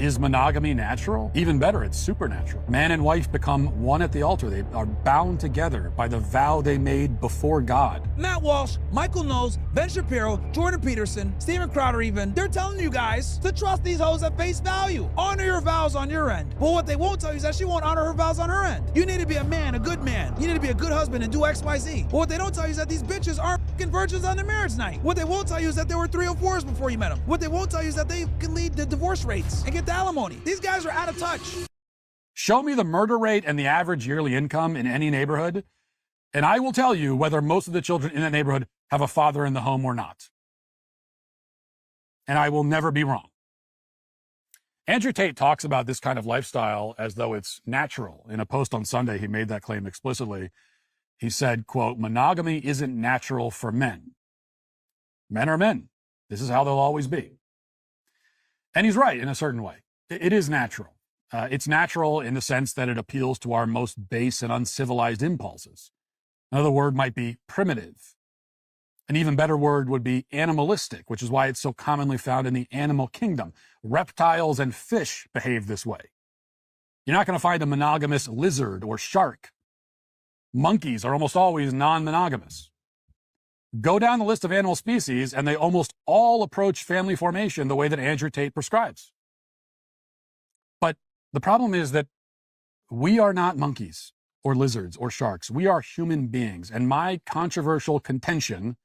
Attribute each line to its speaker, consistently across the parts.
Speaker 1: Is monogamy natural? Even better, it's supernatural. Man and wife become one at the altar. They are bound together by the vow they made before God.
Speaker 2: Matt Walsh, Michael Knowles, Ben Shapiro, Jordan Peterson, Steven Crowder even, they're telling you guys to trust these hoes at face value. Honor your vows on your end. But what they won't tell you is that she won't honor her vows on her end. You need to be a man, a good man. You need to be a good husband and do X, Y, Z. But what they don't tell you is that these bitches aren't fucking virgins on their marriage night. What they won't tell you is that there were 304s before you met them. What they won't tell you is that they can lead to divorce rates and get the alimony. These guys are out of touch.
Speaker 1: Show me the murder rate and the average yearly income in any neighborhood, and I will tell you whether most of the children in that neighborhood have a father in the home or not. And I will never be wrong. Andrew Tate talks about this kind of lifestyle as though it's natural. In a post on Sunday, he made that claim explicitly. He said, quote, "Monogamy isn't natural for men. Men are men. This is how they'll always be." And he's right in a certain way. It is natural. It's natural in the sense that it appeals to our most base and uncivilized impulses. Another word might be primitive. An even better word would be animalistic, which is why it's so commonly found in the animal kingdom. Reptiles and fish behave this way. You're not going to find a monogamous lizard or shark. Monkeys are almost always non-monogamous. Go down the list of animal species, and they almost all approach family formation the way that Andrew Tate prescribes. But the problem is that we are not monkeys or lizards or sharks. We are human beings, and my controversial contention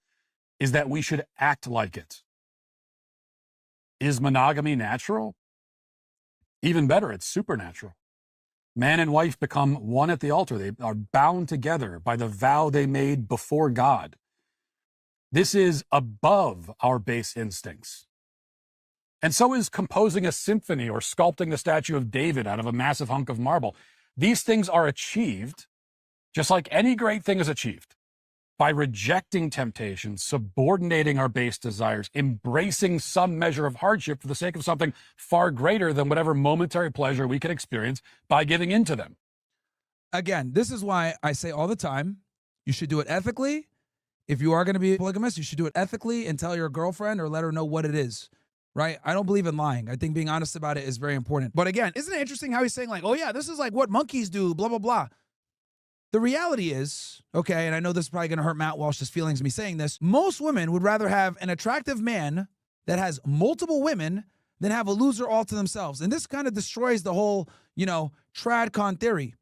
Speaker 1: is that we should act like it. Is monogamy natural? Even better, it's supernatural. Man and wife become one at the altar. They are bound together by the vow they made before God. This is above our base instincts. And so is composing a symphony or sculpting the statue of David out of a massive hunk of marble. These things are achieved, just like any great thing is achieved, by rejecting temptation, subordinating our base desires, embracing some measure of hardship for the sake of something far greater than whatever momentary pleasure we can experience by giving into them.
Speaker 2: Again, this is why I say all the time, you should do it ethically. If you are going to be polygamous, you should do it ethically and tell your girlfriend or let her know what it is, right? I don't believe in lying. I think being honest about it is very important. But again, isn't it interesting how he's saying like, oh yeah, this is like what monkeys do, blah, blah, blah. The reality is, okay, and I know this is probably going to hurt Matt Walsh's feelings, me saying this, most women would rather have an attractive man that has multiple women than have a loser all to themselves. And this kind of destroys the whole, tradcon theory.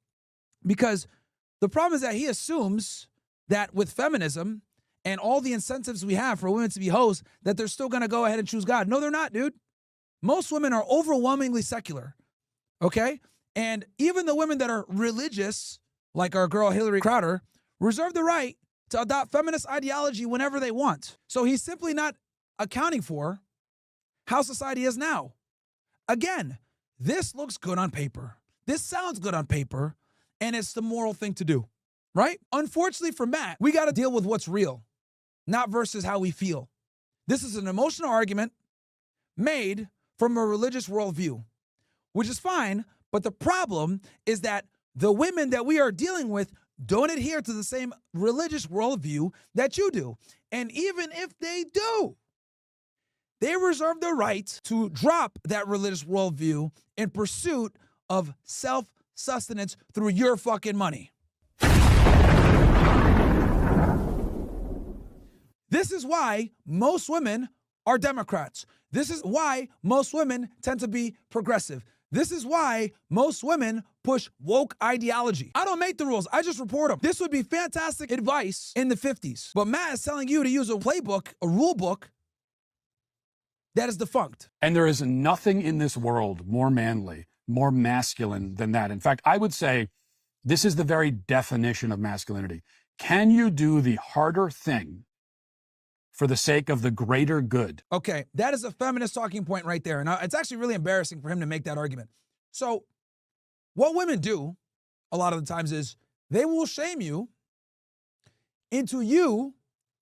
Speaker 2: Because the problem is that he assumes that with feminism and all the incentives we have for women to be hoes, that they're still going to go ahead and choose God. No, they're not, dude. Most women are overwhelmingly secular, okay? And even the women that are religious, like our girl Hillary Crowder, reserve the right to adopt feminist ideology whenever they want. So he's simply not accounting for how society is now. Again, this looks good on paper. This sounds good on paper, and it's the moral thing to do, right? Unfortunately for Matt, we got to deal with what's real, not versus how we feel. This is an emotional argument made from a religious worldview, which is fine, but the problem is that the women that we are dealing with don't adhere to the same religious worldview that you do. And even if they do, they reserve the right to drop that religious worldview in pursuit of self-sustenance through your fucking money. This is why most women are Democrats. This is why most women tend to be progressive. This is why most women push woke ideology. I don't make the rules, I just report them. This would be fantastic advice in the 50s. But Matt is telling you to use a playbook, a rule book, that is defunct.
Speaker 1: And there is nothing in this world more manly, more masculine than that. In fact, I would say this is the very definition of masculinity. Can you do the harder thing for the sake of the greater good?
Speaker 2: Okay, that is a feminist talking point right there. And it's actually really embarrassing for him to make that argument. So what women do a lot of the times is they will shame you into you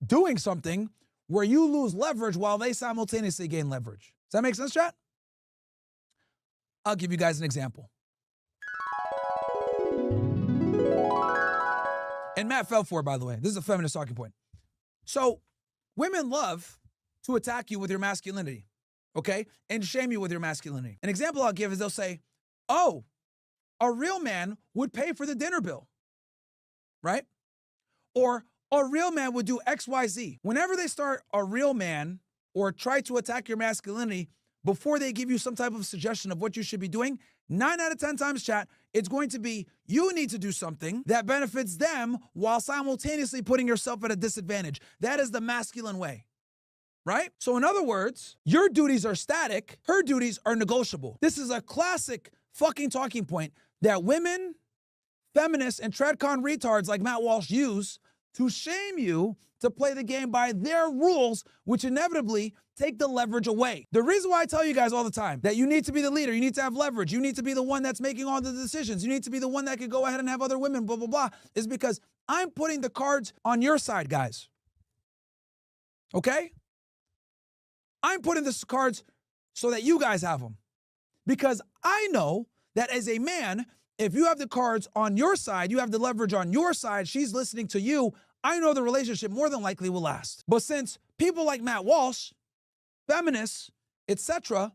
Speaker 2: doing something where you lose leverage while they simultaneously gain leverage. Does that make sense, chat? I'll give you guys an example. And Matt fell for it, by the way. This is a feminist talking point. So women love to attack you with your masculinity, okay, and shame you with your masculinity. An example I'll give is they'll say, oh, a real man would pay for the dinner bill, right? Or a real man would do X, Y, Z. Whenever they start a real man or try to attack your masculinity before they give you some type of suggestion of what you should be doing, 9 out of 10 times, chat, it's going to be you need to do something that benefits them while simultaneously putting yourself at a disadvantage. That is the masculine way, right? So in other words, your duties are static, her duties are negotiable. This is a classic fucking talking point that women, feminists, and TradCon retards like Matt Walsh use to shame you to play the game by their rules, which inevitably take the leverage away. The reason why I tell you guys all the time that you need to be the leader, you need to have leverage, you need to be the one that's making all the decisions, you need to be the one that can go ahead and have other women, blah, blah, blah, is because I'm putting the cards on your side, guys. Okay? I'm putting the cards so that you guys have them. Because I know that as a man, if you have the cards on your side, you have the leverage on your side, she's listening to you, I know the relationship more than likely will last. But since people like Matt Walsh, feminists, etc.,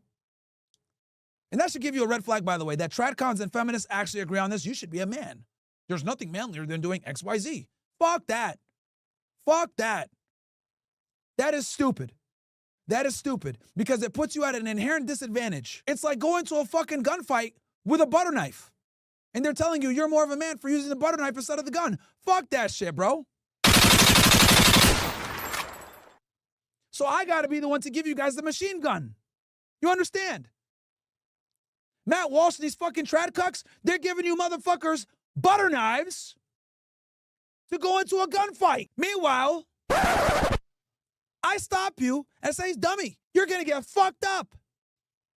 Speaker 2: and that should give you a red flag, by the way, that tradcons and feminists actually agree on this, you should be a man. There's nothing manlier than doing X, Y, Z. Fuck that. Fuck that. That is stupid. That is stupid because it puts you at an inherent disadvantage. It's like going to a fucking gunfight with a butter knife. And they're telling you you're more of a man for using the butter knife instead of the gun. Fuck that shit, bro. So I gotta be the one to give you guys the machine gun. You understand? Matt Walsh and these fucking trad cucks, they're giving you motherfuckers butter knives to go into a gunfight. Meanwhile, I stop you and say, dummy, you're gonna get fucked up.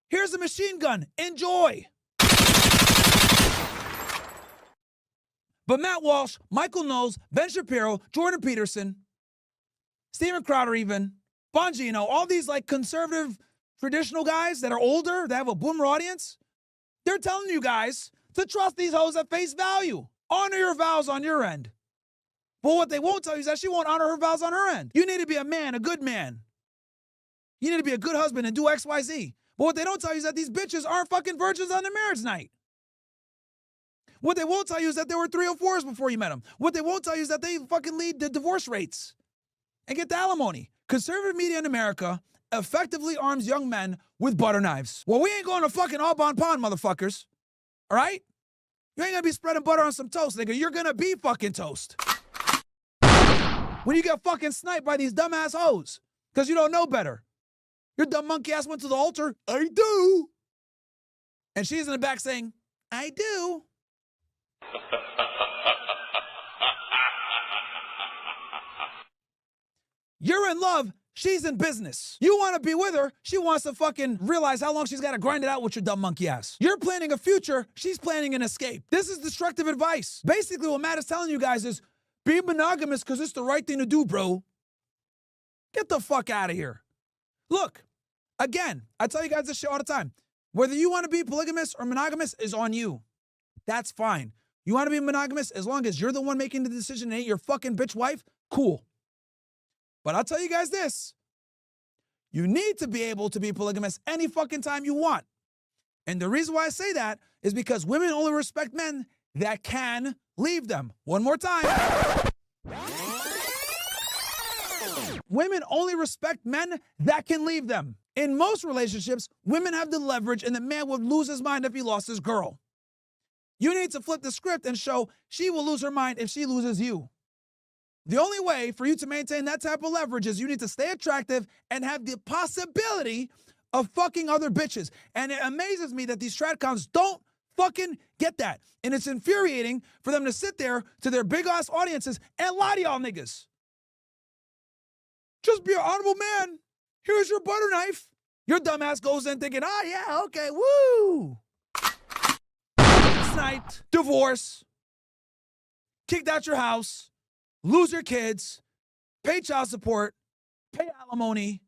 Speaker 2: Here's a machine gun. Enjoy. But Matt Walsh, Michael Knowles, Ben Shapiro, Jordan Peterson, Steven Crowder even, Bongino, all these like conservative traditional guys that are older, that have a boomer audience, they're telling you guys to trust these hoes at face value. Honor your vows on your end. But what they won't tell you is that she won't honor her vows on her end. You need to be a man, a good man. You need to be a good husband and do X, Y, Z. But what they don't tell you is that these bitches aren't fucking virgins on their marriage night. What they won't tell you is that there were 304s before you met them. What they won't tell you is that they fucking lead the divorce rates and get the alimony. Conservative media in America effectively arms young men with butter knives. Well, we ain't going to fucking Aubon Pond, motherfuckers. All right? You ain't gonna be spreading butter on some toast, nigga. You're gonna be fucking toast. When you get fucking sniped by these dumbass hoes, because you don't know better. Your dumb monkey ass went to the altar. I do. And she's in the back saying, I do. You're in love, she's in business. You want to be with her, she wants to fucking realize how long she's got to grind it out with your dumb monkey ass. You're planning a future, she's planning an escape. This is destructive advice. Basically, what Matt is telling you guys is, be monogamous because it's the right thing to do, bro. Get the fuck out of here. Look, again, I tell you guys this shit all the time. Whether you want to be polygamous or monogamous is on you. That's fine. You want to be monogamous as long as you're the one making the decision and ain't your fucking bitch wife? Cool. But I'll tell you guys this. You need to be able to be polygamous any fucking time you want. And the reason why I say that is because women only respect men that can leave them. One more time. Women only respect men that can leave them. In most relationships, women have the leverage and the man would lose his mind if he lost his girl. You need to flip the script and show she will lose her mind if she loses you. The only way for you to maintain that type of leverage is you need to stay attractive and have the possibility of fucking other bitches. And it amazes me that these tradcons don't fucking get that. And it's infuriating for them to sit there to their big ass audiences and lie to y'all niggas. Just be an honorable man. Here's your butter knife. Your dumbass goes in thinking, oh yeah, okay, woo. Sniped, divorce, kicked out your house, lose your kids, pay child support, pay alimony.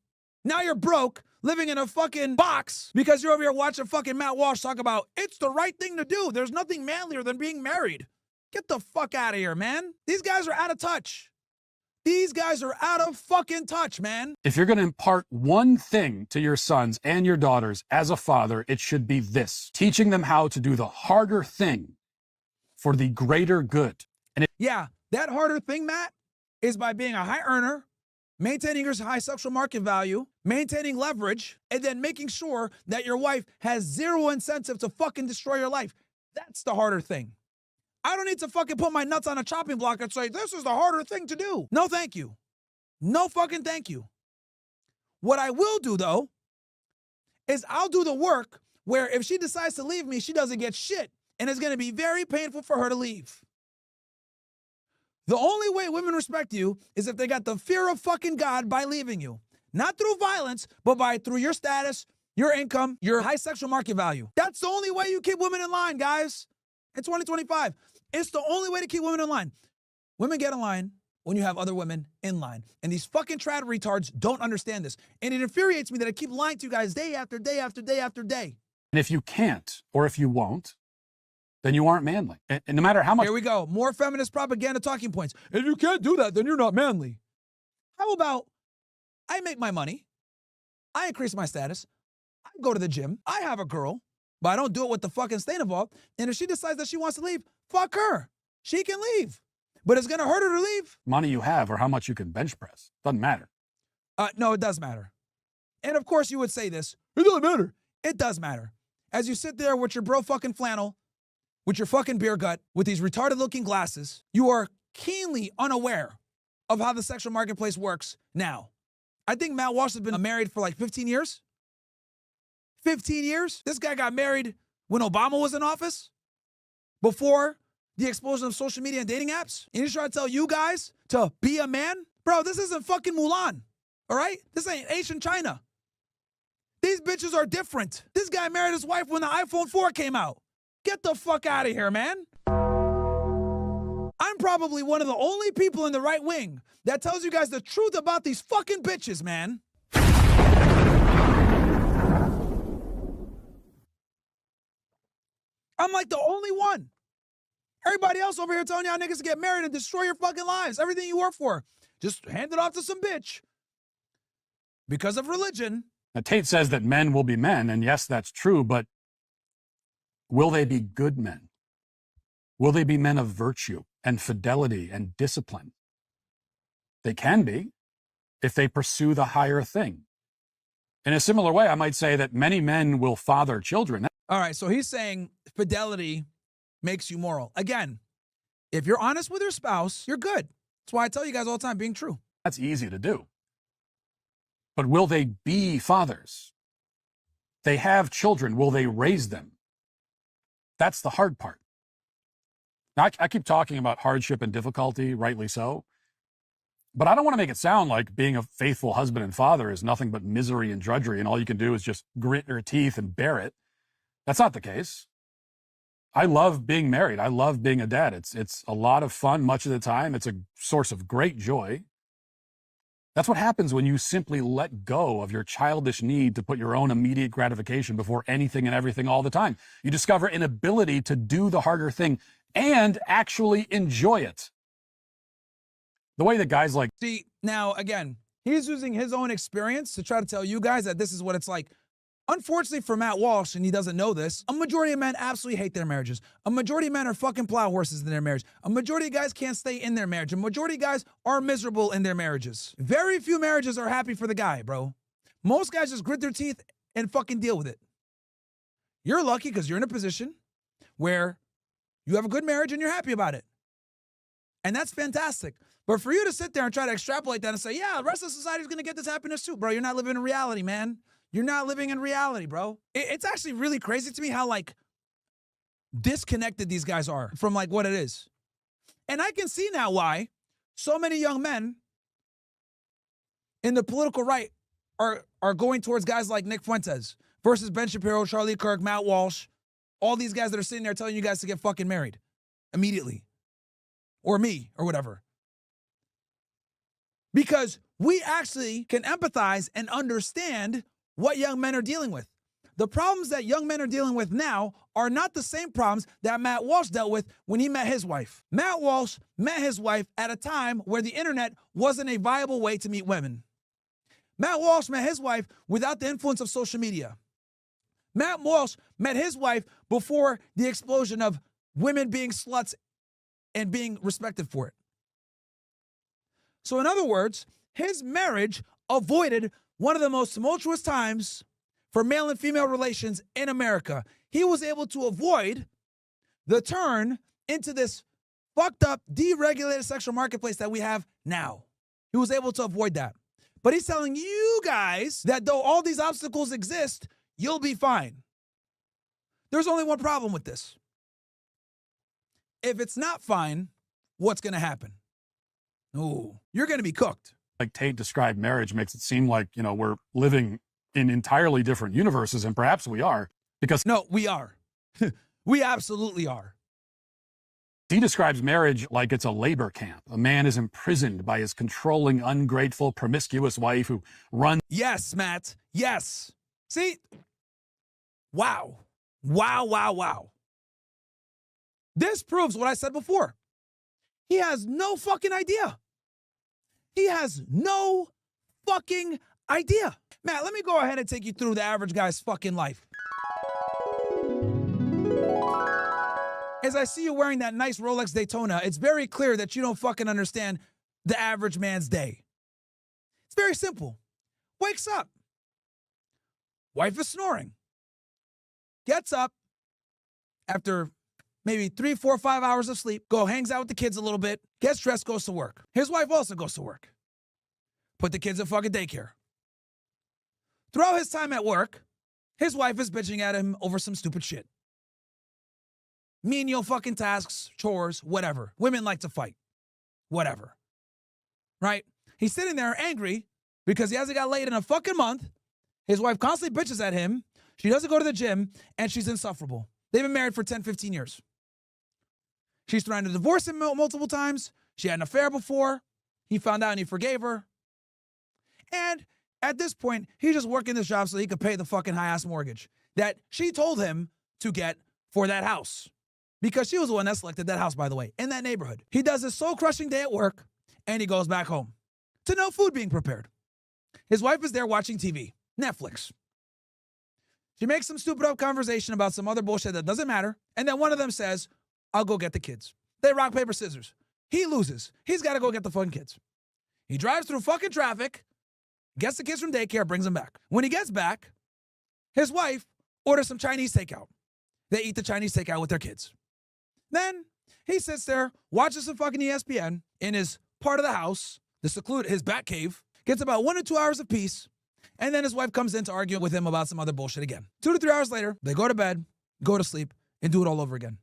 Speaker 2: Now you're broke, living in a fucking box because you're over here watching fucking Matt Walsh talk about it's the right thing to do. There's nothing manlier than being married. Get the fuck out of here, man. These guys are out of touch. These guys are out of fucking touch, man.
Speaker 1: If you're going to impart one thing to your sons and your daughters as a father, it should be this: teaching them how to do the harder thing for the greater good.
Speaker 2: Yeah, that harder thing, Matt, is by being a high earner, maintaining your high sexual market value, maintaining leverage, and then making sure that your wife has zero incentive to fucking destroy your life. That's the harder thing. I don't need to fucking put my nuts on a chopping block and say, this is the harder thing to do. No, thank you. No fucking thank you. What I will do, though, is I'll do the work where if she decides to leave me, she doesn't get shit. And it's going to be very painful for her to leave. The only way women respect you is if they got the fear of fucking God by leaving you. Not through violence, but through your status, your income, your high sexual market value. That's the only way you keep women in line, guys. In 2025, it's the only way to keep women in line. Women get in line when you have other women in line. And these fucking trad retards don't understand this. And it infuriates me that I keep lying to you guys day after day after day after day.
Speaker 1: And if you can't, or if you won't, then you aren't manly. And no matter how much...
Speaker 2: Here we go. More feminist propaganda talking points. If you can't do that, then you're not manly. How about I make my money, I increase my status, I go to the gym, I have a girl, but I don't do it with the fucking stain involved. And if she decides that she wants to leave, fuck her. She can leave. But it's going to hurt her to leave.
Speaker 1: money you have or how much you can bench press. Doesn't matter.
Speaker 2: No, it does matter. And of course you would say this. It doesn't matter. It does matter. As you sit there with your bro fucking flannel, with your fucking beer gut, with these retarded looking glasses, you are keenly unaware of how the sexual marketplace works now. I think Matt Walsh has been married for like 15 years. 15 years? This guy got married when Obama was in office, before the explosion of social media and dating apps. And he's trying to tell you guys to be a man? Bro, this isn't fucking Mulan, all right? This ain't Asian China. These bitches are different. This guy married his wife when the iPhone 4 came out. Get the fuck out of here, man. I'm probably one of the only people in the right wing that tells you guys the truth about these fucking bitches, man. I'm like the only one. Everybody else over here telling y'all niggas to get married and destroy your fucking lives. Everything you work for. Just hand it off to some bitch. Because of religion.
Speaker 1: Now, Tate says that men will be men, and yes, that's true, but will they be good men? Will they be men of virtue and fidelity and discipline? They can be if they pursue the higher thing. In a similar way, I might say that many men will father children.
Speaker 2: All right, so he's saying fidelity makes you moral. Again, if you're honest with your spouse, you're good. That's why I tell you guys all the time, being true.
Speaker 1: That's easy to do. But will they be fathers? They have children. Will they raise them? That's the hard part. Now, I keep talking about hardship and difficulty, rightly so. But I don't want to make it sound like being a faithful husband and father is nothing but misery and drudgery, and all you can do is just grit your teeth and bear it. That's not the case. I love being married. I love being a dad. It's a lot of fun much of the time. It's a source of great joy. That's what happens when you simply let go of your childish need to put your own immediate gratification before anything and everything all the time. You discover an ability to do the harder thing and actually enjoy it. The way that guys like...
Speaker 2: See, now, again, he's using his own experience to try to tell you guys that this is what it's like. Unfortunately for Matt Walsh, and he doesn't know this, a majority of men absolutely hate their marriages. A majority of men are fucking plow horses in their marriage. A majority of guys can't stay in their marriage. A majority of guys are miserable in their marriages. Very few marriages are happy for the guy, bro. Most guys just grit their teeth and fucking deal with it. You're lucky because you're in a position where you have a good marriage and you're happy about it. And that's fantastic. But for you to sit there and try to extrapolate that and say, yeah, the rest of society is going to get this happiness too, bro, you're not living in reality, man. You're not living in reality, bro. It's actually really crazy to me how, like, disconnected these guys are from, like, what it is. And I can see now why so many young men in the political right are going towards guys like Nick Fuentes versus Ben Shapiro, Charlie Kirk, Matt Walsh, all these guys that are sitting there telling you guys to get fucking married immediately. Or me, or whatever. Because we actually can empathize and understand what young men are dealing with. The problems that young men are dealing with now are not the same problems that Matt Walsh dealt with when he met his wife. Matt Walsh met his wife at a time where the internet wasn't a viable way to meet women. Matt Walsh met his wife without the influence of social media. Matt Walsh met his wife before the explosion of women being sluts and being respected for it. So in other words, his marriage avoided one of the most tumultuous times for male and female relations in America. He was able to avoid the turn into this fucked up, deregulated sexual marketplace that we have now. He was able to avoid that. But he's telling you guys that though all these obstacles exist, you'll be fine. There's only one problem with this. If it's not fine, what's going to happen? Ooh, you're going to be cooked.
Speaker 1: Like Tate described marriage makes it seem like, we're living in entirely different universes, and perhaps we are, because
Speaker 2: No, we are. We absolutely are.
Speaker 1: he describes marriage like it's a labor camp. A man is imprisoned by his controlling, ungrateful, promiscuous wife who runs.
Speaker 2: Yes, Matt. Yes. See? Wow. Wow, wow, wow. This proves what I said before. He has no fucking idea. He has no fucking idea. Matt, let me go ahead and take you through the average guy's fucking life. As I see you wearing that nice Rolex Daytona, it's very clear that you don't fucking understand the average man's day. It's very simple. Wakes up. Wife is snoring. Gets up after maybe 3, 4, 5 hours of sleep, hangs out with the kids a little bit, gets dressed, goes to work. His wife also goes to work. Put the kids in fucking daycare. Throughout his time at work, his wife is bitching at him over some stupid shit. Menial fucking tasks, chores, whatever. Women like to fight. Whatever. Right? He's sitting there angry because he hasn't got laid in a fucking month. His wife constantly bitches at him. She doesn't go to the gym, and she's insufferable. They've been married for 10, 15 years. She's trying to divorce him multiple times. She had an affair before. He found out and he forgave her. And at this point, he's just working this job so he could pay the fucking high-ass mortgage that she told him to get for that house. Because she was the one that selected that house, by the way, in that neighborhood. He does his soul-crushing day at work, and he goes back home to no food being prepared. His wife is there watching TV, Netflix. She makes some stupid up conversation about some other bullshit that doesn't matter, and then one of them says, I'll go get the kids. They rock, paper, scissors. He loses. He's got to go get the fucking kids. He drives through fucking traffic, gets the kids from daycare, brings them back. When he gets back, his wife orders some Chinese takeout. They eat the Chinese takeout with their kids. Then he sits there, watches some fucking ESPN in his part of the house, his bat cave, gets about 1 to 2 hours of peace, and then his wife comes in to argue with him about some other bullshit again. 2 to 3 hours later, they go to bed, go to sleep, and do it all over again.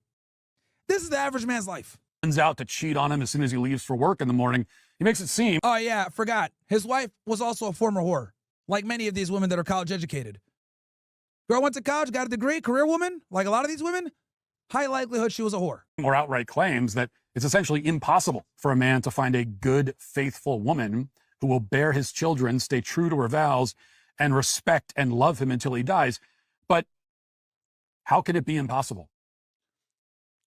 Speaker 2: This is the average man's life.
Speaker 1: Runs out to cheat on him as soon as he leaves for work in the morning. He makes it seem.
Speaker 2: Oh yeah, forgot. His wife was also a former whore, like many of these women that are college educated. Girl went to college, got a degree, career woman, like a lot of these women, high likelihood she was a whore.
Speaker 1: More outright claims that it's essentially impossible for a man to find a good, faithful woman who will bear his children, stay true to her vows, and respect and love him until he dies. But how can it be impossible?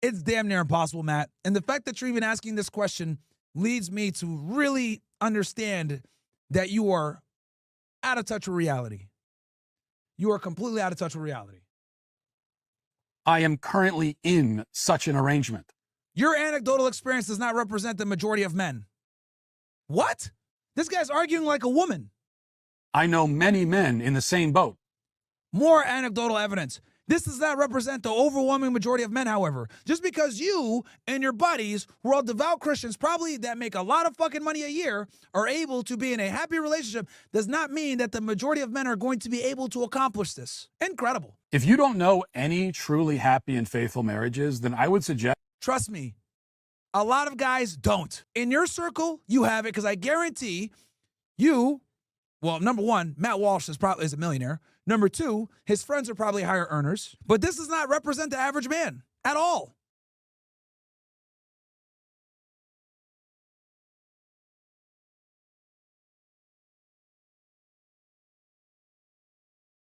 Speaker 2: It's damn near impossible, Matt. And the fact that you're even asking this question leads me to really understand that you are out of touch with reality. You are completely out of touch with reality.
Speaker 1: I am currently in such an arrangement.
Speaker 2: Your anecdotal experience does not represent the majority of men. What? This guy's arguing like a woman.
Speaker 1: I know many men in the same boat.
Speaker 2: More anecdotal evidence. This does not represent the overwhelming majority of men, however. Just because you and your buddies, who are all devout Christians, probably that make a lot of fucking money a year, are able to be in a happy relationship, does not mean that the majority of men are going to be able to accomplish this. Incredible.
Speaker 1: If you don't know any truly happy and faithful marriages, then I would suggest.
Speaker 2: Trust me, a lot of guys don't. In your circle, you have it, because I guarantee you, well, number one, Matt Walsh is a millionaire. Number two, his friends are probably higher earners. But this does not represent the average man at all.